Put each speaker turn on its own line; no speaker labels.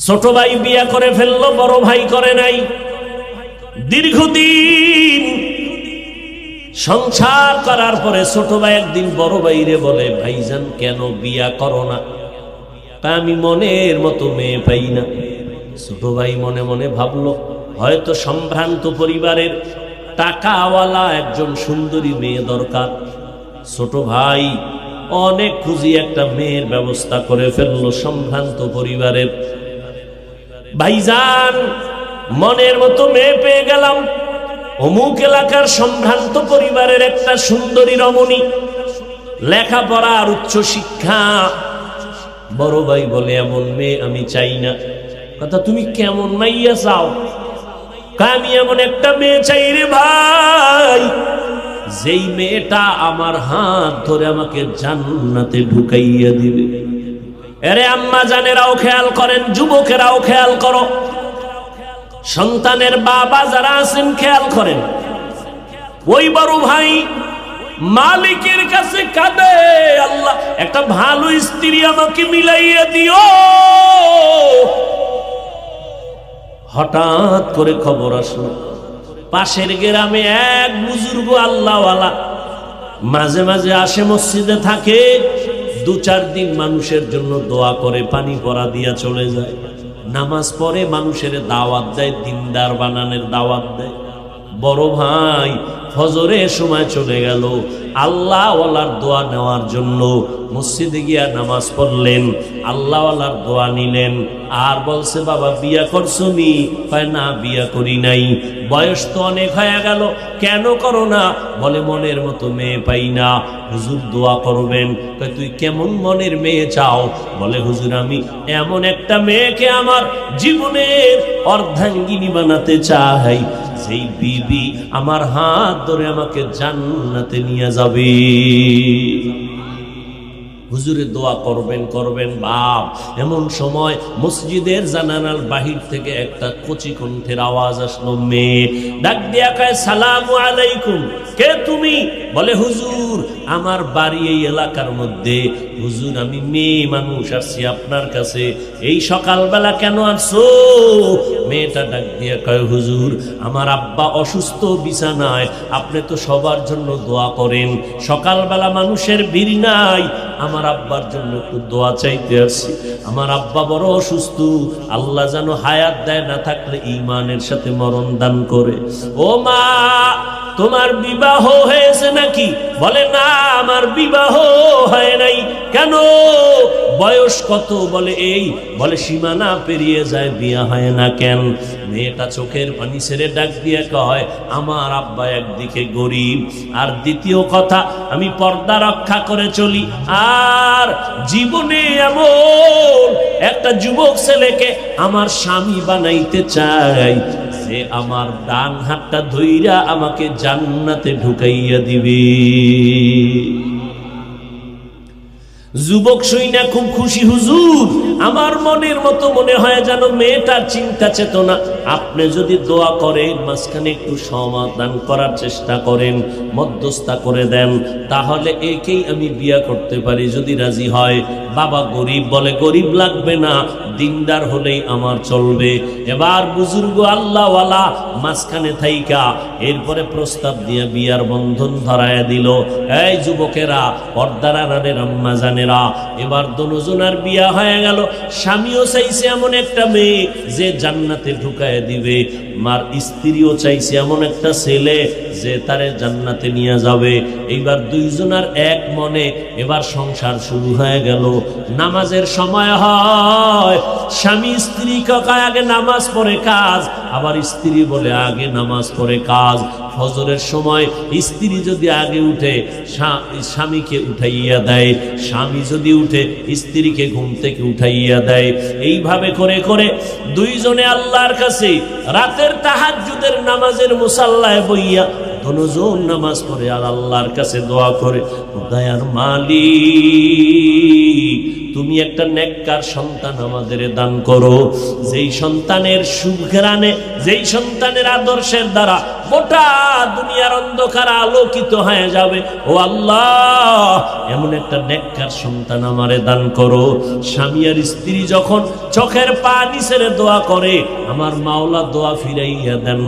ছোট ভাই বিয়া করে ফেললো, বড় ভাই করে নাই। দীর্ঘদিন সংসার করার পরে ছোট ভাই একদিন বড় ভাইরে বলে, ভাইজান কেন বিয়া করো না? আমি মনের মতো মেয়ে পাই না। ছোট ভাই মনে মনে ভাবলো, হয়তো সম্ভ্রান্ত পরিবারের টাকাওয়ালা একজন সুন্দরী মেয়ে দরকার। ছোট ভাই অনেক খুঁজি একটা মেয়ের ব্যবস্থা করে ফেললো সম্ভ্রান্ত পরিবারের। ভাইজান মনের মতো মেয়ে পেয়ে গেলাম, অমুক এলাকার সম্ভ্রান্ত পরিবারের একটা সুন্দরী রমণী, লেখাপড়া আর উচ্চ শিক্ষা। বড় ভাই বলে, এমন মেয়ে আমি চাই না। কথা, তুমি কেমন মাইয়া চাও? আমি এমন একটা মেয়ে চাই রে ভাই, যেই মেয়েটা আমার হাত ধরে আমাকে জান্নাতে ঢুকাইয়া দিবে। এরে আম্মা জানেরাও খেয়াল করেন, যুবকেরাও খেয়াল করো, সন্তানের বাবা যারা আছেন খেয়াল করেন। ওই বড় ভাই মালিকের কাছে কাঁদে, আল্লাহ একটা ভালো স্ত্রী আমাকে মিলাইয়া দিও। হঠাৎ করে খবর আসলো, পাশের গ্রামে এক বুজুর্গ আল্লাহওয়ালা মাঝে মাঝে আসে, মসজিদে থাকে, 2-4 দিন মানুষের জন্য দোয়া করে, পানি পড়া দিয়া চলে যায়। নামাজ পড়ে, মানুষের দাওয়াত দেয়, দিনদার বানানোর দাওয়াত দেয়। বড় ভাই ফজরের সময় চলে গেল আল্লাহওয়ালার দোয়া নেওয়ার জন্য। মসজিদে গিয়া নামাজ পড়লেন, আল্লাহওয়ালার দোয়া নিলেন। আর বলছে, বাবা বিয়া করছো নি? কয় না, বিয়া করি নাই। বয়স তো অনেক হয়ে গেল, কেন করো না? বলে, মনের মতো মেয়ে পাই না, হুজুর দোয়া করবেন। কয়, তুই কেমন মনের মেয়ে চাও? বলে, হুজুর আমি এমন একটা মেয়েকে আমার জীবনের অর্ধাঙ্গিনী বানাতে চাই, যেই বিবি আমার হাত ধরে আমাকে জান্নাতে নিয়ে যাবে। হুজুরে দোয়া করবেন করবেন বাপ। এমন সময় মসজিদের জানালার বাহির থেকে একটা কচি কণ্ঠের আওয়াজ আসলো। মেয়ে ডাক দিয়া কয়, সালামু আলাইকুম। কে তুমি? বলে, হুজুর আমার বাড়ি এই এলাকার মধ্যে। হুজুর আমি মেয়ে মানুষ, আসছি আপনার কাছে। এই সকালবেলা কেন আসছো? মেয়েটা ডাক দিয়া কয়, হুজুর আমার আব্বা অসুস্থ, বিছানায়। আপনি তো সবার জন্য দোয়া করেন, সকালবেলা মানুষের ভিড় নাই, আমার আব্বার জন্য একটু দোয়া চাইতে আসছি। আমার আব্বা বড় অসুস্থ, আল্লাহ যেন হায়াত দেয়, না থাকলে ঈমানের সাথে মরণ দান করে। ও মা, তোমার বিবাহ হয়েছে নাকি? বলে, না আমার বিবাহ হয় নাই। কেন? বয়স কত? বলে, এই। বলে, সীমানা পেরিয়ে যায়, বিয়া হয় না কেন? মেয়েটা চোখের পানি ছেড়ে ডাক দিয়ে কয়, আমার আব্বা একদিকে গরিব, আর দ্বিতীয় কথা আমি পর্দা রক্ষা করে চলি, আর জীবনে এমন একটা যুবক ছেলেকে আমার স্বামী বানাইতে চাই, যে আমার ডান হাতটা ধইরা আমাকে জান্নাতে ঢুকাইয়া দিবে। যুবক শুইনা খুব খুশি। হুজুর আমার মনের মতো মনে হয় যেন মেয়েটার চিন্তা চেতনা। আপনি যদি দোয়া করেন, মাঝখানে একটু সমাধান করার চেষ্টা করেন, মধ্যস্থতা করে দেন, তাহলে একেই আমি বিয়া করতে পারি, যদি রাজি হয়। বাবা গরিব, বলে গরিব লাগবে না, দিনদার হলেই আমার চলবে। এবার বুজুর্গ আল্লাহওয়ালা মাঝখানে থাইকা এরপরে প্রস্তাব দিয়ে বিয়ার বন্ধন ধরায়া দিল। এই যুবকেরা, পর্দার আড়ালের আম্মা জানেরা, এবার দুজনের বিয়া হয়ে গেল। স্বামীও চাইছে এমন একটা মেয়ে যে জান্নাতে ঢুকায় দিবে, মার স্ত্রীও চাইছে এমন একটা ছেলে যে তারে জান্নাতে নিয়ে যাবে। এইবার দুইজনের এক মনে এবার সংসার শুরু হয়ে গেল। নামাজের সময় হয়, স্বামী স্ত্রী কয় আগে নামাজ পড়ে কাজ, আবার স্ত্রী বলে আগে নামাজ পড়ে কাজ। ফজরের সময় স্ত্রী যদি আগে উঠে স্বামীকে উঠাইয়া দেয়, স্বামী যদি উঠে স্ত্রীকে ঘুম থেকে উঠাইয়া দেয়। এইভাবে করে করে দুইজনে আল্লাহর কাছে রাতের তাহাজ্জুদের নামাজের মুসাল্লায় বইয়া দুজন নামাজ পড়ে আর আল্লাহর কাছে দোয়া করে, দয়ার মালিক তুমি একটা নেককার সন্তান আমাদের দান করো, যেই সন্তানের সুঘ্রাণে, যেই সন্তানের আদর্শের দ্বারা গোটা দুনিয়ার অন্ধকার আলোকিত হয়ে যাবে। ও আল্লাহ, এমন একটা নেককার সন্তান আমারে দান করো। স্বামী আর স্ত্রী যখন চোখের পানি ছেড়ে দোয়া করে, আমার মাওলা দোয়া ফিরাইয়া দেন।